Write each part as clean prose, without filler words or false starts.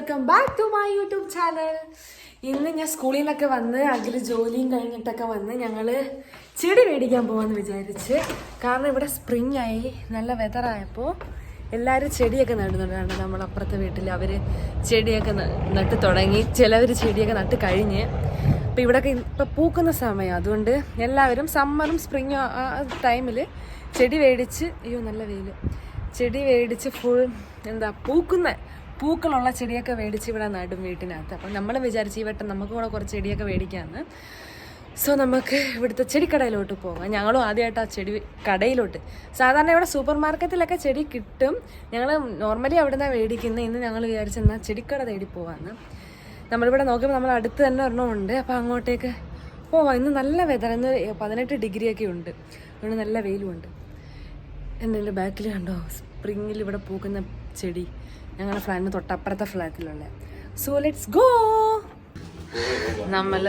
Welcome back to my YouTube channel. ഇന്ന് ഞാൻ സ്കൂളിൽ നിന്നൊക്കെ വന്ന് അഖിൽ ജോലിയും കഴിഞ്ഞിട്ടൊക്കെ വന്ന് ഞങ്ങൾ ചെടി മേടിക്കാൻ പോകാമെന്ന് വിചാരിച്ച്. കാരണം ഇവിടെ സ്പ്രിങ് ആയി, നല്ല വെതറായപ്പോൾ എല്ലാവരും ചെടിയൊക്കെ നടുന്നുണ്ട്. നമ്മളപ്പുറത്തെ വീട്ടിൽ അവർ ചെടിയൊക്കെ നട്ട് തുടങ്ങി, ചിലവർ ചെടിയൊക്കെ നട്ട് കഴിഞ്ഞ്. അപ്പോൾ ഇവിടെയൊക്കെ ഇപ്പോൾ പൂക്കുന്ന സമയം, അതുകൊണ്ട് എല്ലാവരും സമ്മറും സ്പ്രിങ്ങും ആ ടൈമിൽ ചെടി മേടിച്ച്, അയ്യോ നല്ല വെയിൽ, ചെടി മേടിച്ച് ഫുൾ പൂക്കളുള്ള ചെടിയൊക്കെ മേടിച്ച് ഇവിടെ നടും വീട്ടിനകത്ത്. അപ്പം നമ്മൾ വിചാരിച്ച് ഈ വട്ടം നമുക്ക് കൂടെ കുറച്ച് ചെടിയൊക്കെ മേടിക്കാമെന്ന്. സോ നമുക്ക് ഇവിടുത്തെ ചെടിക്കടയിലോട്ട് പോകാം. ഞങ്ങളും ആദ്യമായിട്ട് ആ ചെടി കടയിലോട്ട്, സാധാരണ ഇവിടെ സൂപ്പർ മാർക്കറ്റിലൊക്കെ ചെടി കിട്ടും, ഞങ്ങൾ നോർമലി അവിടെ നിന്നാണ് മേടിക്കുന്നത്. ഇന്ന് ഞങ്ങൾ വിചാരിച്ചെന്നാൽ ചെടിക്കട തേടി പോകാമെന്ന്. നമ്മളിവിടെ നോക്കുമ്പോൾ നമ്മൾ അടുത്ത് തന്നെ ഒരെണ്ണമുണ്ട്, അപ്പോൾ അങ്ങോട്ടേക്ക് പോവാം. ഇന്ന് നല്ല വെതർ, ഇന്ന് 18 ഡിഗ്രിയൊക്കെ ഉണ്ട്, അതുകൊണ്ട് നല്ല വെയിലുമുണ്ട്. എൻ്റെ ബാക്കിൽ കണ്ടോ സ്പ്രിങ്ങിൽ ഇവിടെ പൂക്കുന്ന ചെടി, ഞങ്ങളുടെ ഫ്ലാറ്റിന് തൊട്ടപ്പുറത്തെ ഫ്ലാറ്റിലുള്ള. So let's go. നമ്മൾ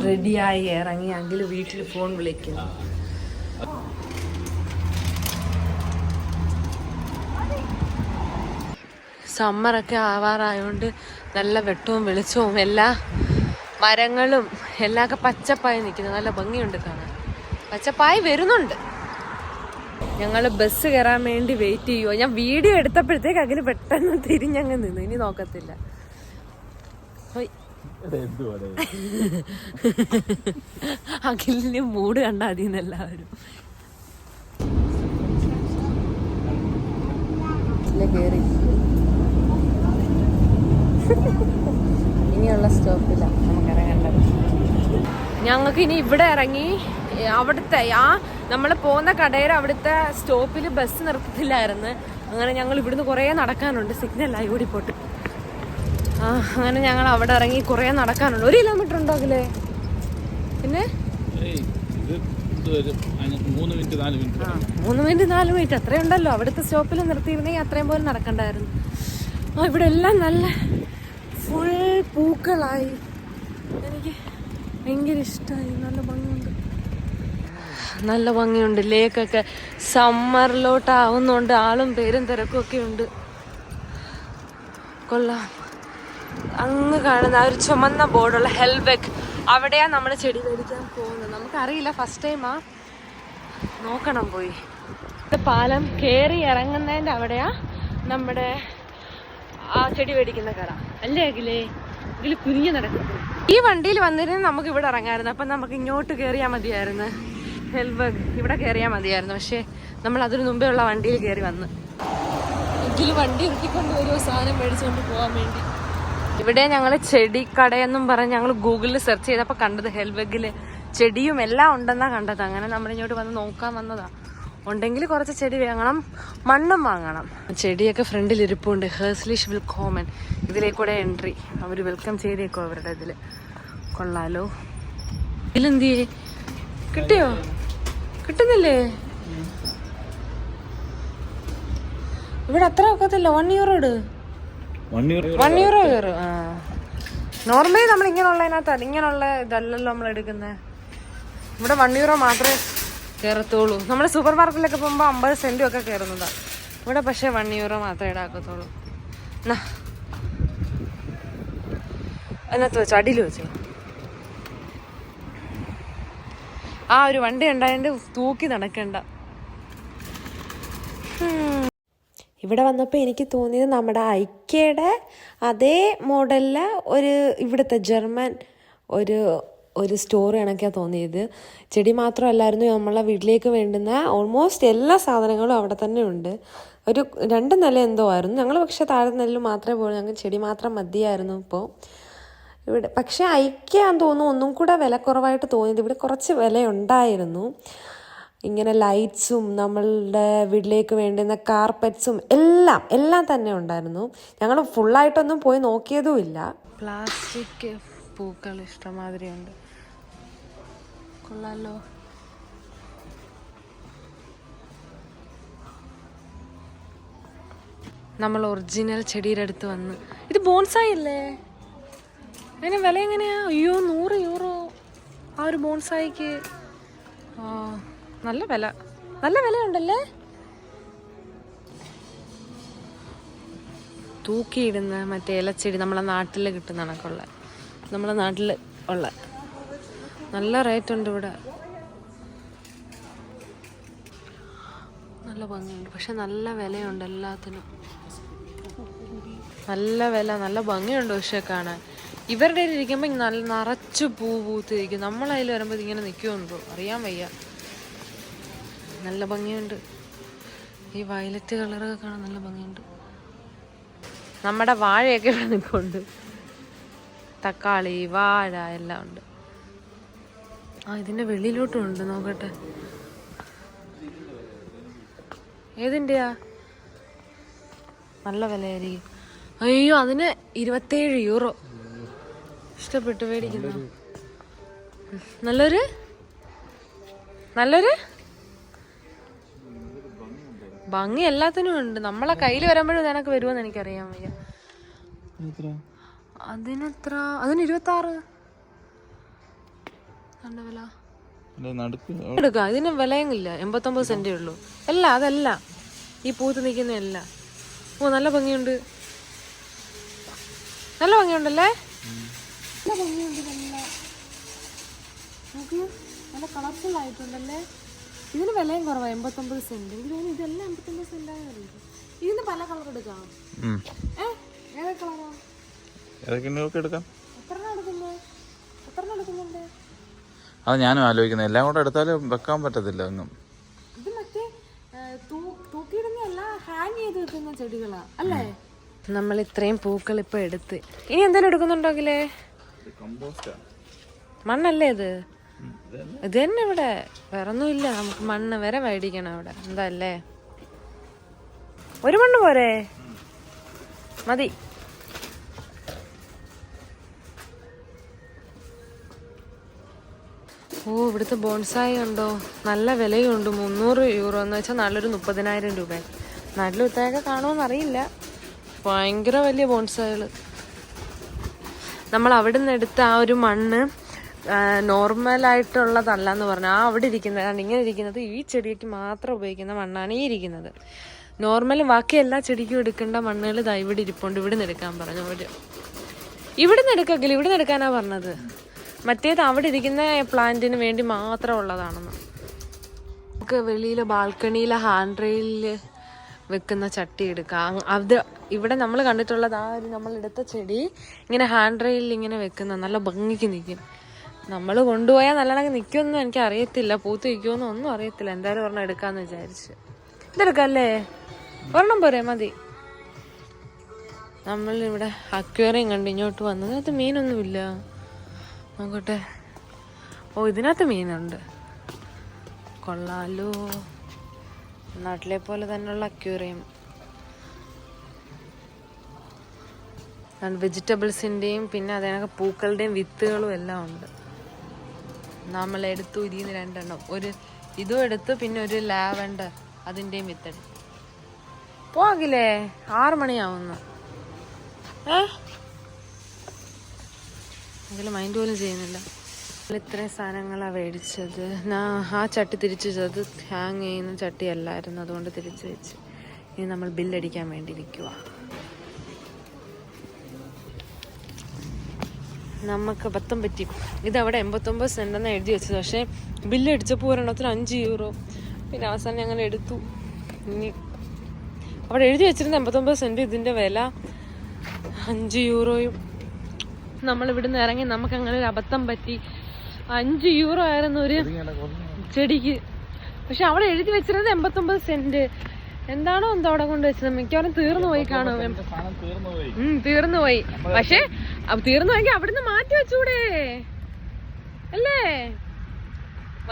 റെഡിയായി ഇറങ്ങി, അങ്കിൽ വീട്ടിൽ ഫോൺ വിളിക്കുന്നു. സമ്മറൊക്കെ ആവാറായതുകൊണ്ട് നല്ല വെട്ടവും വെളിച്ചവും, എല്ലാ മരങ്ങളും എല്ലാമൊക്കെ പച്ചപ്പായി നിൽക്കുന്നു, നല്ല ഭംഗിയുണ്ട് കാണാൻ. പച്ചപ്പായി വരുന്നുണ്ട്. ഞങ്ങൾ ബസ് കയറാൻ വേണ്ടി വെയിറ്റ് ചെയ്യുമോ. ഞാൻ വീഡിയോ എടുത്തപ്പോഴത്തേക്ക് അതിന് പെട്ടെന്ന് തിരിഞ്ഞങ്ങ് നിന്നു, ഇനി നോക്കത്തില്ല. അഖിലിന് മൂഡ് കണ്ടാ മതിന്ന് എല്ലാവരും. കേറി ഇനിയുള്ള സ്റ്റോപ്പില്ല നമുക്ക് ഇറങ്ങേണ്ടത്. ഞങ്ങൾക്ക് ഇനി ഇവിടെ ഇറങ്ങി അവിടുത്തെ നമ്മൾ പോകുന്ന കടയുടെ അവിടുത്തെ സ്റ്റോപ്പിൽ ബസ് നിർത്തത്തില്ലായിരുന്നു. അങ്ങനെ ഞങ്ങൾ ഇവിടുന്ന് കുറേ നടക്കാനുണ്ട്, സിഗ്നലായി ഓടിപ്പോട്ട്. അങ്ങനെ ഞങ്ങൾ അവിടെ ഇറങ്ങി കുറേ നടക്കാനുണ്ട്. 1 കിലോമീറ്റർ ഉണ്ടോ അതിലേ? പിന്നെ 3 മിനിറ്റ് 4 മിനിറ്റ് അത്രയും ഉണ്ടല്ലോ. അവിടുത്തെ സ്റ്റോപ്പിൽ നിർത്തിയിരുന്നെങ്കിൽ അത്രയും പോലും നടക്കണ്ടായിരുന്നു. ഇവിടെ എല്ലാം നല്ല ഫുൾ പൂക്കളായി, എനിക്ക് ഭയങ്കര ഇഷ്ടമായി. നല്ല ഭംഗിയുണ്ട്. ലേക്കൊക്കെ സമ്മറിലോട്ടാവുന്നുണ്ട്, ആളും പേരും തിരക്കും ഒക്കെ ഉണ്ട്. കൊള്ളാം. അങ്ങ് കാണുന്ന ആ ഒരു ചുമന്ന ബോർഡുള്ള ഹെൽബെക്ക്, അവിടെയാണ് നമ്മൾ ചെടി മേടിക്കാൻ പോകുന്നത്. നമുക്കറിയില്ല, ഫസ്റ്റ് ടൈമാ, നോക്കണം പോയി. പാലം കയറി ഇറങ്ങുന്നതിൻ്റെ അവിടെയാ നമ്മുടെ ആ ചെടി മേടിക്കുന്ന കട അല്ലേ അഖിലേ? ഇതിൽ കുനിഞ്ഞു നടക്കുന്നു. ഈ വണ്ടിയിൽ വന്നിരുന്ന് നമുക്ക് ഇവിടെ ഇറങ്ങാമായിരുന്നു, അപ്പം നമുക്ക് ഇങ്ങോട്ട് കയറിയാൽ മതിയായിരുന്നു. ഹെൽബെക്ക് ഇവിടെ കയറിയാൽ മതിയായിരുന്നു, പക്ഷേ നമ്മൾ അതിന് മുമ്പേ ഉള്ള വണ്ടിയിൽ കയറി വന്ന്. ഇതിൽ വണ്ടി നിർത്തിക്കൊണ്ട് വരുമോ സാധനം മേടിച്ചുകൊണ്ട് പോകാൻ വേണ്ടി. ഇവിടെ ഞങ്ങൾ ചെടിക്കടയെന്നും പറഞ്ഞ് ഞങ്ങൾ ഗൂഗിളിൽ സെർച്ച് ചെയ്തപ്പോൾ കണ്ടത് ഹെൽബെക്കിൽ ചെടിയും എല്ലാം ഉണ്ടെന്നാണ് കണ്ടത്. അങ്ങനെ നമ്മളിങ്ങോട്ട് വന്ന് നോക്കാൻ വന്നതാ. ഉണ്ടെങ്കിൽ കുറച്ച് ചെടി വാങ്ങണം, മണ്ണും വാങ്ങണം. ചെടിയൊക്കെ ഫ്രണ്ടിൽ ഇരിപ്പുണ്ട്. ഹേഴ്സ്ലിഷ് വിൽക്കോമൻ, ഇതിലേക്കൂടെ എൻട്രി. അവർ വെൽക്കം ചെയ്തേക്കോ അവരുടെ ഇതിൽ. കൊള്ളാലോ. ഇതിലെന്തിയേ? കിട്ടിയോ? കിട്ടുന്നില്ലേ? ഇവിടെ അത്ര ഒക്കത്തില്ല. 1 യൂറോ ഇട്. 1 യൂറോ കയറും. നോർമലി നമ്മൾ ഇങ്ങനെയുള്ളതിനകത്ത് ഇങ്ങനെയുള്ള ഇതല്ലല്ലോ നമ്മൾ എടുക്കുന്നത്. ഇവിടെ 1 യൂറോ മാത്രമേ കയറത്തുള്ളൂ. നമ്മൾ സൂപ്പർ മാർക്കറ്റിലൊക്കെ പോകുമ്പോൾ 50 സെന്റും ഒക്കെ കയറുന്നതാണ്. ഇവിടെ പക്ഷേ 1 യൂറോ മാത്രമേ ഈടാക്കത്തുള്ളൂ. അതിനകത്ത് വെച്ചോ, അടിയിൽ വെച്ചോ. ആ ഒരു വണ്ടി ഉണ്ടായതുകൊണ്ട് തൂക്കി നടക്കണ്ട. ഇവിടെ വന്നപ്പോൾ എനിക്ക് തോന്നിയത് നമ്മുടെ ഐക്യയുടെ അതേ മോഡലിലെ ഇവിടുത്തെ ജർമ്മൻ ഒരു സ്റ്റോർ കണക്കാണ് തോന്നിയത്. ചെടി മാത്രമല്ലായിരുന്നു, നമ്മളെ വീട്ടിലേക്ക് വേണ്ടുന്ന ഓൾമോസ്റ്റ് എല്ലാ സാധനങ്ങളും അവിടെ തന്നെ ഉണ്ട്. 2 നില എന്തോ ആയിരുന്നു. ഞങ്ങൾ പക്ഷേ താഴെ നിലയിൽ മാത്രമേ പോകുള്ളൂ, ഞങ്ങൾക്ക് ചെടി മാത്രം മതിയായിരുന്നു. ഇപ്പോൾ ഇവിടെ പക്ഷേ ഐക്യാന്ന് തോന്നുന്നു ഒന്നും കൂടെ വില കുറവായിട്ട് തോന്നിയത്. ഇവിടെ കുറച്ച് വില ഉണ്ടായിരുന്നു. ഇങ്ങനെ ലൈറ്റ്സും നമ്മളുടെ വീട്ടിലേക്ക് വേണ്ടുന്ന കാർപ്പറ്റ്സും എല്ലാം തന്നെ ഉണ്ടായിരുന്നു. ഞങ്ങൾ ഫുള്ളായിട്ടൊന്നും പോയി നോക്കിയതുമില്ല. പ്ലാസ്റ്റിക് പൂക്കൾ ഇഷ്ടമാതിരി ഉണ്ട്. കൊള്ളാലോ. നമ്മൾ ഒറിജിനൽ ചെടിയുടെ അടുത്ത് വന്ന്. ഇത് ബോൺസായി അല്ലേ? അതിന് വില എങ്ങനെയാ? അയ്യോ 100 യൂറോ ആ ഒരു ബോൺസായിക്ക്. നല്ല വില ഉണ്ടല്ലേ. തൂക്കിയിടുന്ന മറ്റേ ഇലച്ചെടി നമ്മളെ നാട്ടിൽ കിട്ടുന്ന കണക്കുള്ള, നമ്മളെ നാട്ടിൽ ഉള്ള നല്ല റേറ്റ് ഉണ്ട് ഇവിടെ. നല്ല ഭംഗിയുണ്ട്, പക്ഷെ നല്ല വിലയുണ്ട് എല്ലാത്തിനും. നല്ല വില, നല്ല ഭംഗിയുണ്ട് പക്ഷെ കാണാൻ. ഇവരുടെ ഇരിക്കുമ്പോൾ നല്ല നിറച്ച് പൂ പൂത്തിരിക്കും. നമ്മളതിൽ വരുമ്പോൾ ഇതിങ്ങനെ നിൽക്കുമെന്തോ അറിയാൻ വയ്യ. നല്ല ഭംഗിയുണ്ട്. ഈ വയലറ്റ് കളറൊക്കെ കാണാൻ നല്ല ഭംഗിയുണ്ട്. നമ്മുടെ വാഴയൊക്കെ ഇവിടെ നിൽക്കുന്നുണ്ട്. തക്കാളി, വാഴ എല്ലാം ഉണ്ട്. ഇതിന്റെ വെളിയിലോട്ടും ഉണ്ട്, നോക്കട്ടെ. ഏതിൻ്റെയാ? നല്ല വിലയായിരിക്കും. അയ്യോ, അതിന് 27 യൂറോ. ഇഷ്ടപ്പെട്ടു, മേടിക്കുന്നു. നല്ലൊരു ഭംഗി എല്ലാത്തിനും ഉണ്ട്. നമ്മളെ കയ്യിൽ വരുമ്പോഴും നിനക്ക് വരുമെന്ന് എനിക്കറിയാൻ വയ്യ. അതിനെത്ര? അതിന് 26. എടുക്കാം, ഇതിന് വിലയില്ല. 89 സെന്റേ ഉള്ളൂ. അല്ല, അതല്ല, ഈ പൂത്ത് നിൽക്കുന്നതല്ല. ഓ, നല്ല ഭംഗിയുണ്ട്. നല്ല ഭംഗിയുണ്ടല്ലേ? നല്ല ഭംഗിയുണ്ട്. നല്ല കളർഫുൾ ആയിട്ടുണ്ടല്ലേ? ഇതിന് വിലയും കുറവാണ്, 89 സെന്റ്. എനിക്ക് തോന്നുന്നു ഇതെല്ലാം 89 സെന്റാണ്. ഇതിന് പല കളർ എടുക്കാം. ഏതൊക്കെ കളറാ? എത്ര എടുക്കുന്നുണ്ട്? അത് ഞാനും ആലോചിക്കുന്നത്. എല്ലാം കൂടെ എടുത്താലും വെക്കാൻ പറ്റത്തില്ല ഒന്നും. ഇത് മറ്റേ തൂക്കിയിടുന്നല്ല, ഹാങ് ചെയ്ത് വെക്കുന്ന ചെടികളാ അല്ലേ? നമ്മൾ ഇത്രയും പൂക്കൾ ഇപ്പൊ എടുത്ത് ഇനി എന്തെങ്കിലും എടുക്കുന്നുണ്ടെങ്കിലേ? മണ്ണല്ലേ ഇത്? ഇത് തന്നെ ഇവിടെ, വേറൊന്നും ഇല്ല. നമുക്ക് മണ്ണ് വരെ മേടിക്കണം ഇവിടെ. എന്താ അല്ലേ? ഒരു മണ്ണ് പോരെ? മതി. ഓ, ഇവിടുത്തെ ബോൺസായി ഉണ്ടോ? നല്ല വിലയുണ്ട്. 300 യൂറോ എന്ന് വെച്ചാൽ നല്ലൊരു 30,000 രൂപ. നാട്ടിൽ വിത്തയൊക്കെ കാണുമെന്നറിയില്ല. ഭയങ്കര വലിയ ബോൺസായികള്. നമ്മൾ അവിടെ നിന്ന് എടുത്ത ആ ഒരു മണ്ണ് നോർമലായിട്ടുള്ളതല്ല എന്ന് പറഞ്ഞാൽ അവിടെ ഇരിക്കുന്നത്, ഇങ്ങനെ ഇരിക്കുന്നത് ഈ ചെടിക്ക് മാത്രം ഉപയോഗിക്കുന്ന മണ്ണാണ് ഈ ഇരിക്കുന്നത്. നോർമലും ബാക്കി എല്ലാ ചെടിക്കും എടുക്കേണ്ട മണ്ണുകൾ ഇതാ ഇവിടെ ഇരിപ്പുണ്ട്. ഇവിടെ നിന്ന് എടുക്കാൻ പറഞ്ഞു അവര്. ഇവിടെ നിന്ന് എടുക്കെങ്കിലും ഇവിടെ നിന്ന് എടുക്കാനാ പറഞ്ഞത്. മറ്റേത് അവിടെ ഇരിക്കുന്ന പ്ലാന്റിന് വേണ്ടി മാത്രം ഉള്ളതാണെന്ന്. നമുക്ക് വെളിയിലെ ബാൽക്കണിയിലെ ഹാൻഡ് റെയിലില് വെക്കുന്ന ചട്ടി എടുക്കാം. അത് ഇവിടെ നമ്മൾ കണ്ടിട്ടുള്ളത് ആ ഒരു നമ്മളെടുത്ത ചെടി ഇങ്ങനെ ഹാൻഡ് റെയിലിൽ ഇങ്ങനെ വെക്കുന്ന നല്ല ഭംഗിക്ക് നിൽക്കും. നമ്മൾ കൊണ്ടുപോയാൽ നല്ലോണം നിൽക്കുമെന്നും എനിക്ക് അറിയത്തില്ല, പൂത്ത് നിൽക്കുമെന്നും ഒന്നും അറിയത്തില്ല. എന്തായാലും ഒരെണ്ണം എടുക്കാന്ന് വിചാരിച്ച്. ഇതെടുക്കല്ലേ? ഒരെണ്ണം പോരെ? മതി. നമ്മളിവിടെ അക്വേറിയം കണ്ട് ഇങ്ങോട്ട് വന്നു. ഇതിനകത്ത് മീനൊന്നുമില്ല. നോക്കട്ടെ. ഓ, ഇതിനകത്ത് മീനുണ്ട്. കൊള്ളാലോ. നാട്ടിലെ പോലെ തന്നെയുള്ള അക്വേറിയം. വെജിറ്റബിൾസിൻ്റെയും പിന്നെ അതിനൊക്കെ പൂക്കളുടെയും വിത്തുകളും എല്ലാം ഉണ്ട്. നമ്മളെടുത്തു ഇതിന്ന് 2 എണ്ണം. ഒരു ഇതും എടുത്തു, പിന്നെ ഒരു ലാവൻഡർ അതിൻ്റെയും വിത്തെടുത്തു. പോകില്ലേ? 6 മണിയാവുന്നു. എങ്കിലും മൈൻഡ് പോലും ചെയ്യുന്നില്ല. ഇത്രയും സാധനങ്ങളാണ് മേടിച്ചത്. ആ ചട്ടി തിരിച്ചു വെച്ചത് ഹാങ് ചെയ്യുന്ന ചട്ടി അല്ലായിരുന്നു, അതുകൊണ്ട് തിരിച്ചു വെച്ച്. ഇനി നമ്മൾ ബില്ലടിക്കാൻ വേണ്ടി ഇരിക്കുക. നമുക്ക് അബദ്ധം പറ്റി. ഇതവിടെ 89 സെന്റെന്ന് എഴുതി വെച്ചത്. പക്ഷേ ബില്ലടിച്ചപ്പോൾ ഒരെണ്ണത്തിന് 5 യൂറോ. പിന്നെ അവസാനം ഞങ്ങൾ എടുത്തു. ഇനി അവിടെ എഴുതി വെച്ചിരുന്ന 89 സെന്റ്, ഇതിൻ്റെ വില 5 യൂറോയും. നമ്മളിവിടുന്ന് ഇറങ്ങി നമുക്ക് അങ്ങനെ ഒരു അബദ്ധം പറ്റി. 5 യൂറോ ആയിരുന്നു ഒരു ചെടിക്ക്. പക്ഷെ അവിടെ എഴുതി വെച്ചിരുന്നത് 89 സെന്റ്. എന്താണോ എന്തോ അവിടെ കൊണ്ട് വെച്ചത്. മിക്കവാറും തീർന്നു പോയി കാണും. തീർന്നു പോയി. പക്ഷെ തീർന്നു പോയെങ്കിൽ അവിടുന്ന് മാറ്റി വെച്ചൂടെ അല്ലേ?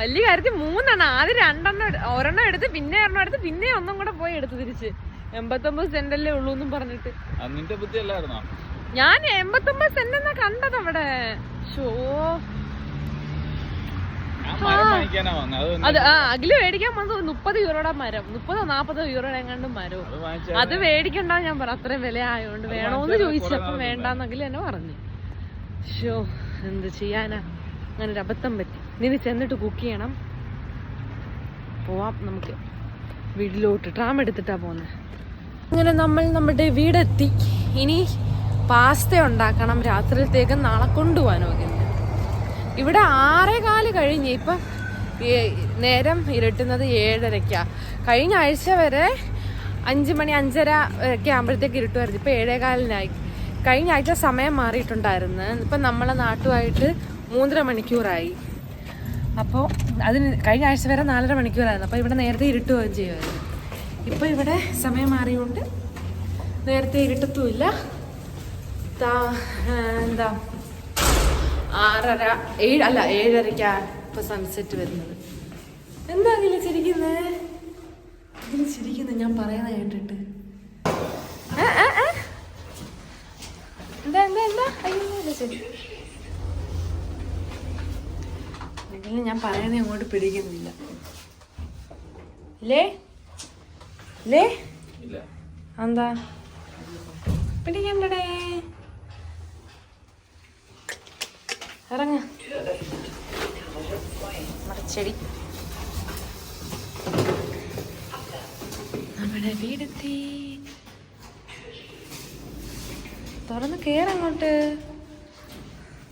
വലിയ കാര്യത്തിൽ 3 എണ്ണം. ആദ്യം 2 എണ്ണം, ഒരെണ്ണം എടുത്ത് പിന്നെ 1 എണ്ണം എടുത്ത് പിന്നെ ഒന്നും കൂടെ പോയി എടുത്ത് തിരിച്ച്. 89 സെന്റല്ലേ ഉള്ളൂ എന്നും പറഞ്ഞിട്ട്. ഞാൻ 89 സെന്റ് എന്നാ കണ്ടത് അവിടെ. ഷോ, അത് അഖില് മേടിക്കാൻ വന്നത് 30 യൂറോയുടെ മരം, 30-40 യൂറോയുടെ എങ്ങാണ്ടും മരവും. അത് മേടിക്കണ്ട ഞാൻ പറഞ്ഞു, അത്രയും വില ആയതുകൊണ്ട്. വേണോന്ന് ചോദിച്ചപ്പം വേണ്ടാന്നെങ്കിലും എന്നെ പറഞ്ഞു. ഷോ, എന്ത് ചെയ്യാനാ, അങ്ങനെ ഒരു അബദ്ധം പറ്റി. ഇനി ചെന്നിട്ട് കുക്ക് ചെയ്യണം. പോവാം നമുക്ക് വീട്ടിലോട്ട്. ട്രാം എടുത്തിട്ടാ പോകുന്നത്. അങ്ങനെ നമ്മൾ നമ്മുടെ വീടെത്തി. ഇനി പാസ്ത ഉണ്ടാക്കണം രാത്രിയിലത്തേക്ക്. നാളെ കൊണ്ടുപോകാൻ നോക്കുന്നത്. ഇവിടെ 6:15 കഴിഞ്ഞ്. ഇപ്പം നേരം ഇരുട്ടുന്നത് 7:30. കഴിഞ്ഞ ആഴ്ച വരെ 5 മണി 5:30 ഒക്കെ ആകുമ്പോഴത്തേക്ക് ഇരുട്ടുമായിരുന്നു. ഇപ്പം 7:15 കഴിഞ്ഞ ആഴ്ച സമയം മാറിയിട്ടുണ്ടായിരുന്നു. ഇപ്പം നമ്മളെ നാട്ടുമായിട്ട് 3.5 മണിക്കൂറായി. അപ്പോൾ അതിന് കഴിഞ്ഞ ആഴ്ച വരെ 4.5 മണിക്കൂറായിരുന്നു. അപ്പോൾ ഇവിടെ നേരത്തെ ഇരുട്ടുകയും ചെയ്യുമായിരുന്നു. ഇപ്പോൾ ഇവിടെ സമയം മാറിയുകൊണ്ട് നേരത്തെ ഇരുട്ടത്തുമില്ല. എന്താ 7:30 ഇപ്പൊ സൺസെറ്റ് വരുന്നത്. എന്താ ഇതിൽ ചിരിക്കുന്നത്? ഞാൻ പറയുന്ന കേട്ടിട്ട് എന്താ എന്താ എന്താ അയ്യോ ശരി. എങ്കിലും ഞാൻ പറയുന്നത് അങ്ങോട്ട് പിടിക്കുന്നില്ല. ഇല്ലേ ഇല്ലേ എന്താ പിടിക്കണ്ടേ? ഇറങ്ങ ചെടി. നമ്മുടെ വീടെത്തി. തുറന്ന് കേറങ്ങോട്ട്.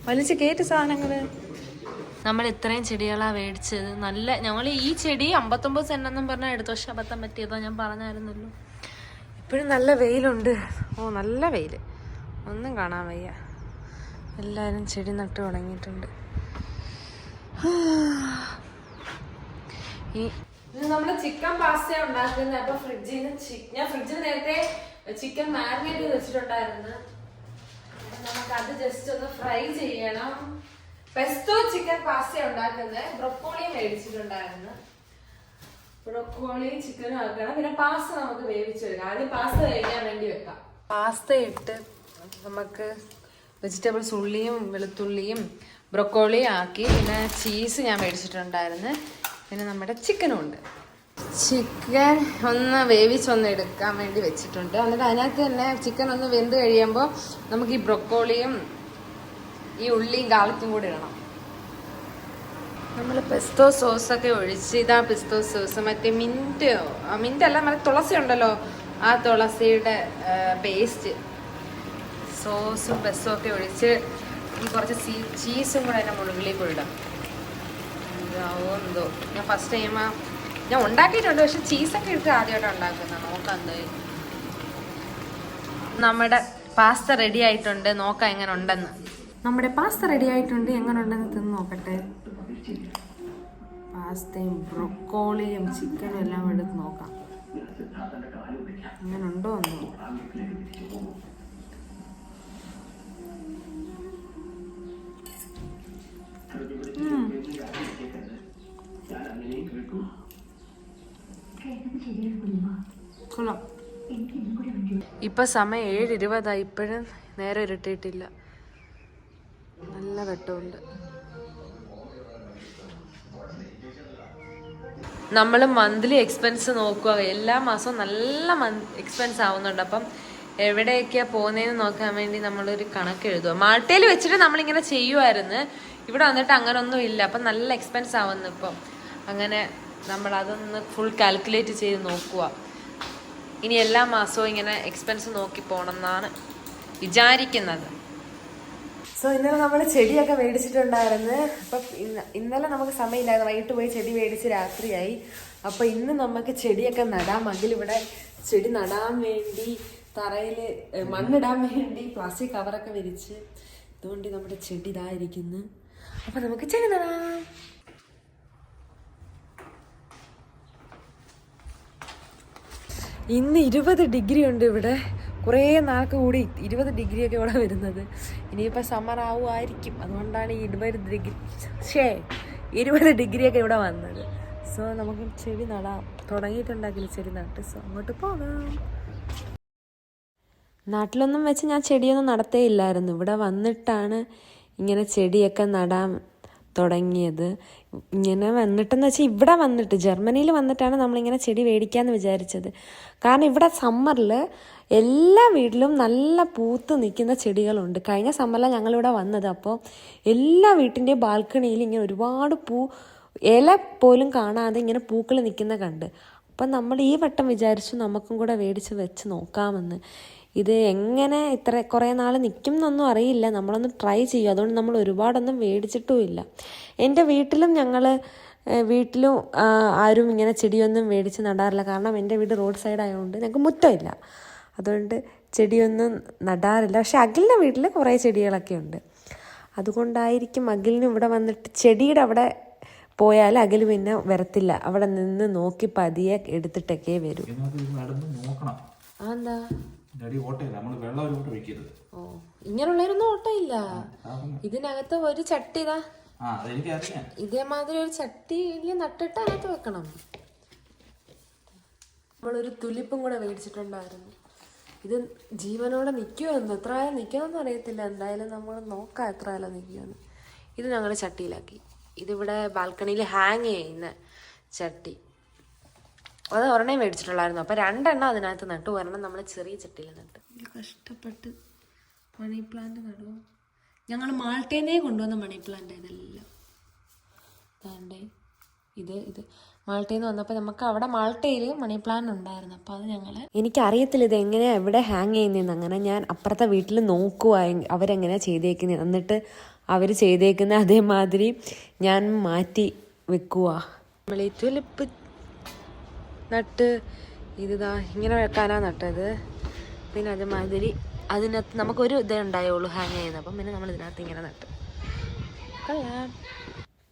വലിച്ച് കയറ്റ് സാധനങ്ങള്. നമ്മൾ ഇത്രയും ചെടികളാണ് മേടിച്ചത്. നല്ല ഞങ്ങൾ ഈ ചെടി 59 സെന്റെന്നും പറഞ്ഞാൽ എടുത്തു. പക്ഷെ അബദ്ധം പറ്റിയതോ ഞാൻ പറഞ്ഞായിരുന്നല്ലോ. ഇപ്പോഴും നല്ല വെയിലുണ്ട്. ഓ നല്ല വെയിൽ, ഒന്നും കാണാൻ വയ്യ. എല്ലാവരും ചെടി നട്ട് തുടങ്ങിയിട്ടുണ്ട്. നമ്മൾ ചിക്കൻ പാസ്ത ഉണ്ടാക്കുന്നത്. അപ്പൊ ഞാൻ ഫ്രിഡ്ജിൽ നേരത്തെ ചിക്കൻ മാരിനേറ്റ് ചെയ്ത് വെച്ചിട്ടുണ്ടായിരുന്നു. നമുക്ക് അത് ജസ്റ്റ് ഒന്ന് ഫ്രൈ ചെയ്യണം. പെസ്റ്റോ ചിക്കൻ പാസ്ത ഉണ്ടാക്കുന്നത്. ബ്രൊക്കോളി മേടിച്ചിട്ടുണ്ടായിരുന്നു. ബ്രൊക്കോളി ചിക്കനും ആക്കണം. പിന്നെ പാസ്ത നമുക്ക് വേവിച്ചെടുക്കാം. ആദ്യം പാസ്ത വേവിക്കാൻ വേണ്ടി വെക്കാം. പാസ്ത ഇട്ട് നമുക്ക് വെജിറ്റബിൾസ് ഉള്ളിയും വെളുത്തുള്ളിയും ബ്രൊക്കോളി ആക്കി. പിന്നെ ചീസ് ഞാൻ മേടിച്ചിട്ടുണ്ടായിരുന്നു. പിന്നെ നമ്മുടെ ചിക്കനും ഉണ്ട്. ചിക്കൻ ഒന്ന് വേവിച്ചൊന്ന് എടുക്കാൻ വേണ്ടി വെച്ചിട്ടുണ്ട്. എന്നിട്ട് അതിനകത്ത് തന്നെ ചിക്കൻ ഒന്ന് വെന്ത് കഴിയുമ്പോൾ നമുക്ക് ഈ ബ്രൊക്കോളിയും ഈ ഉള്ളിയും ഗാർലിക്കും കൂടി ഇടണം. നമ്മൾ പെസ്തോ സോസൊക്കെ ഒഴിച്ച്, ഇതാ പെസ്തോ സോസ്. മറ്റേ മിന്റ് അല്ല, മറ്റേ തുളസി ഉണ്ടല്ലോ, ആ തുളസിയുടെ പേസ്റ്റ് സോസും പെസ്തോ ഒക്കെ ഒഴിച്ച് കുറച്ച് ചീസും കൂടെ അതിൻ്റെ മുകളിലേക്ക് ഇടാം. ഇതാവോ എന്തോ. ഞാൻ ഫസ്റ്റ് ടൈം ഞാൻ ഉണ്ടാക്കിയിട്ടുണ്ട്. പക്ഷെ ചീസൊക്കെ ഇട്ട് ആദ്യമായിട്ട് ഉണ്ടാക്കുന്നത്. നോക്കാം എന്തായാലും. നമ്മുടെ പാസ്ത റെഡി ആയിട്ടുണ്ട്. നോക്കാം എങ്ങനെ ഉണ്ടെന്ന്. നമ്മുടെ പാസ്ത റെഡി ആയിട്ടുണ്ട്. എങ്ങനെ ഉണ്ടെന്ന് തിന്ന് നോക്കട്ടെ. പാസ്തയും ബ്രൊക്കോളിയും ചിക്കനും എല്ലാം എടുത്ത് നോക്കാം അങ്ങനെ ഉണ്ടോ എന്ന്. ഇപ്പൊ സമയം 7:20. ഇപ്പോഴും നേരെ ഇരുട്ടിയിട്ടില്ല. നല്ല വെട്ടമുണ്ട്. നമ്മൾ മന്ത്ലി എക്സ്പെൻസ് നോക്കുക. എല്ലാ മാസവും നല്ല എക്സ്പെൻസ് ആവുന്നുണ്ട്. അപ്പം എവിടെയൊക്കെയാണ് പോകുന്നതെന്ന് നോക്കാൻ വേണ്ടി നമ്മളൊരു കണക്ക് എഴുതുക. മാൾട്ടയിൽ വെച്ചിട്ട് നമ്മളിങ്ങനെ ചെയ്യുമായിരുന്നു. ഇവിടെ വന്നിട്ട് അങ്ങനെ ഒന്നും ഇല്ല. അപ്പം നല്ല എക്സ്പെൻസ് ആവുന്നു ഇപ്പം. അങ്ങനെ നമ്മൾ അതൊന്ന് ഫുൾ കാൽക്കുലേറ്റ് ചെയ്ത് നോക്കുക. ഇനി എല്ലാ മാസവും ഇങ്ങനെ എക്സ്പെൻസ് നോക്കി പോകണം എന്നാണ് വിചാരിക്കുന്നത്. സോ ഇന്നലെ നമ്മൾ ചെടിയൊക്കെ മേടിച്ചിട്ടുണ്ടായിരുന്നു. അപ്പം ഇന്നലെ നമുക്ക് സമയമില്ലായിരുന്നു. വൈകിട്ട് പോയി ചെടി മേടിച്ച് രാത്രിയായി. അപ്പം ഇന്ന് നമുക്ക് ചെടിയൊക്കെ നടാം. മകിലിവിടെ ചെടി നടാൻ വേണ്ടി തറയിൽ മണ്ണിടാൻ വേണ്ടി പ്ലാസ്റ്റിക് കവറൊക്കെ വിരിച്ച് അതുകൊണ്ട് നമ്മുടെ ചെടി ഇതായിരിക്കുന്നു. അപ്പം നമുക്ക് ചെടി നടാം. ഇന്ന് 20 ഡിഗ്രി ഉണ്ട് ഇവിടെ. കുറേ നാൾക്ക് കൂടി 20 ഡിഗ്രിയൊക്കെ ഇവിടെ വരുന്നത്. ഇനിയിപ്പോൾ സമ്മർ ആവുമായിരിക്കും. അതുകൊണ്ടാണ് ഈ 20 ഡിഗ്രിയൊക്കെ ഇവിടെ വന്നത്. സോ നമുക്ക് ചെടി നടാം. തുടങ്ങിയിട്ടുണ്ടെങ്കിൽ ചെടി നട്ട്. സോ അങ്ങോട്ട് പോകാം. നാട്ടിലൊന്നും വെച്ച് ഞാൻ ചെടിയൊന്നും നടത്തേ ഇല്ലായിരുന്നു. ഇവിടെ വന്നിട്ടാണ് ഇങ്ങനെ ചെടിയൊക്കെ നടാൻ തുടങ്ങിയത്. ഇങ്ങനെ വന്നിട്ടെന്ന് വെച്ചാൽ ഇവിടെ വന്നിട്ട് ജർമ്മനിയിൽ വന്നിട്ടാണ് നമ്മളിങ്ങനെ ചെടി മേടിക്കാമെന്ന് വിചാരിച്ചത്. കാരണം ഇവിടെ സമ്മറിൽ എല്ലാ വീട്ടിലും നല്ല പൂത്ത് നിൽക്കുന്ന ചെടികളുണ്ട്. കഴിഞ്ഞ സമ്മറിലാണ് ഞങ്ങളിവിടെ വന്നത്. അപ്പോൾ എല്ലാ വീട്ടിൻ്റെയും ബാൽക്കണിയിൽ ഇങ്ങനെ ഒരുപാട് ഇല പോലും കാണാതെ ഇങ്ങനെ പൂക്കൾ നിൽക്കുന്ന കണ്ട്. അപ്പം നമ്മൾ ഈ വട്ടം വിചാരിച്ചു നമുക്കും കൂടെ മേടിച്ച് വെച്ച് നോക്കാമെന്ന്. ഇത് എങ്ങനെ കുറേ നാൾ നിൽക്കും എന്നൊന്നും അറിയില്ല. നമ്മളൊന്ന് ട്രൈ ചെയ്യും. അതുകൊണ്ട് നമ്മൾ ഒരുപാടൊന്നും മേടിച്ചിട്ടുമില്ല. എൻ്റെ വീട്ടിലും വീട്ടിലും ആരും ഇങ്ങനെ ചെടിയൊന്നും മേടിച്ച് നടാറില്ല. കാരണം എൻ്റെ വീട് റോഡ് സൈഡ് ആയതുകൊണ്ട് ഞങ്ങൾക്ക് മുറ്റമില്ല. അതുകൊണ്ട് ചെടിയൊന്നും നടാറില്ല. പക്ഷെ അഖിലിൻ്റെ വീട്ടിൽ കുറേ ചെടികളൊക്കെ ഉണ്ട്. അതുകൊണ്ടായിരിക്കും അഖിലിന് ഇവിടെ വന്നിട്ട് ചെടിയുടെ അവിടെ പോയാൽ അഖിൽ പിന്നെ വരത്തില്ല. അവിടെ നിന്ന് നോക്കി പതിയെ എടുത്തിട്ടൊക്കെ വരും. എന്താ ഓ, ഇങ്ങനെയുള്ളതിനൊന്നും ഓട്ടമില്ല. ഇതിനകത്ത് ഒരു ചട്ടി ഇതാ, ഇതേമാതിരി ഒരു ചട്ടി നട്ടിട്ട് അതിനകത്ത് വെക്കണം. നമ്മളൊരു തുലിപ്പും കൂടെ മേടിച്ചിട്ടുണ്ടായിരുന്നു. ഇത് ജീവനോടെ നിൽക്കുമെന്ന്, എത്ര ആയാലും നിൽക്കുമെന്ന് അറിയത്തില്ല. എന്തായാലും നമ്മൾ നോക്കാം എത്ര ആയാലും നിൽക്കുമെന്ന്. ഇത് ഞങ്ങൾ ചട്ടിയിലാക്കി. ഇതിവിടെ ബാൽക്കണിയിൽ ഹാങ് ചെയ്യുന്ന ചട്ടി. അത് ഒരെണ്ണേ മേടിച്ചിട്ടുള്ളായിരുന്നു. അപ്പോൾ 2 എണ്ണം അതിനകത്ത് നട്ടു. ഒരെണ്ണം നമ്മൾ ചെറിയ ചട്ടിയിൽ നട്ടു. കഷ്ടപ്പെട്ട് മണി പ്ലാന്റ് നടുവോ. ഞങ്ങൾ മാൾട്ടേന്നേ കൊണ്ടുവന്ന മണി പ്ലാന്റ് ഇതെല്ലാം. അതാണ്ടേ ഇത് മാൾട്ടയിൽ നിന്ന് വന്നപ്പോൾ നമുക്ക് അവിടെ മാൾട്ടയിൽ മണി പ്ലാന്റ് ഉണ്ടായിരുന്നു. അപ്പോൾ അത് എനിക്കറിയത്തില്ല ഇത് എങ്ങനെയാണ് എവിടെ ഹാങ് ചെയ്യുന്നതെന്ന്. അങ്ങനെ ഞാൻ അപ്പുറത്തെ വീട്ടിൽ നോക്കുക അവരെങ്ങനെയാണ് ചെയ്തേക്കുന്നത്. എന്നിട്ട് അവർ ചെയ്തേക്കുന്ന അതേമാതിരി ഞാൻ മാറ്റി വെക്കുക. നമ്മൾ ഈ തുലിപ്പ് നട്ട് ഇതാ ഇങ്ങനെ വെക്കാനാണ് നട്ടത്. പിന്നെ അതേമാതിരി അതിനകത്ത് നമുക്കൊരു ഇതേ ഉണ്ടായുള്ളൂ ഹാങ് ചെയ്യുന്നത്. അപ്പം പിന്നെ നമ്മൾ ഇതിനകത്ത് ഇങ്ങനെ നട്ട്.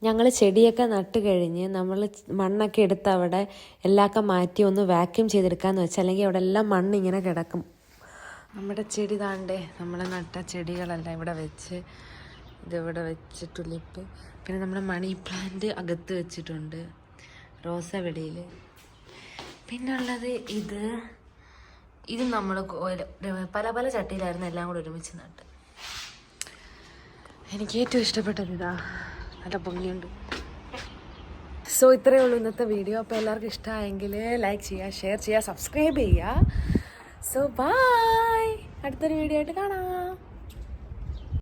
ഞങ്ങൾ ചെടിയൊക്കെ നട്ട് കഴിഞ്ഞ് നമ്മൾ മണ്ണൊക്കെ എടുത്ത് അവിടെ എല്ലാമൊക്കെ മാറ്റി ഒന്ന് വാക്യൂം ചെയ്തെടുക്കാമെന്ന് വെച്ചാൽ, അല്ലെങ്കിൽ അവിടെ എല്ലാം മണ്ണ് ഇങ്ങനെ കിടക്കും. നമ്മുടെ ചെടി താണ്ടേ, നമ്മൾ നട്ട ചെടികളെല്ലാം ഇവിടെ വെച്ച്, ഇതിവിടെ വെച്ച് തുലിപ്പ്. പിന്നെ നമ്മുടെ മണി പ്ലാന്റ് അകത്ത് വെച്ചിട്ടുണ്ട്, റോസ വെളിയിൽ. പിന്നുള്ളത് ഇത് നമ്മൾ പല പല ചട്ടിയിലായിരുന്നു എല്ലാം കൂടെ ഒരുമിച്ച് നട്ട്. എനിക്ക് ഏറ്റവും ഇഷ്ടപ്പെട്ടത് ഇതാ, നല്ല ഭംഗിയുണ്ട്. സോ ഇത്രയേ ഉള്ളൂ ഇന്നത്തെ വീഡിയോ. അപ്പോൾ എല്ലാവർക്കും ഇഷ്ടമായെങ്കിൽ ലൈക്ക് ചെയ്യുക, ഷെയർ ചെയ്യുക, സബ്സ്ക്രൈബ് ചെയ്യുക. സോ ബൈ, അടുത്തൊരു വീഡിയോ ആയിട്ട് കാണാം.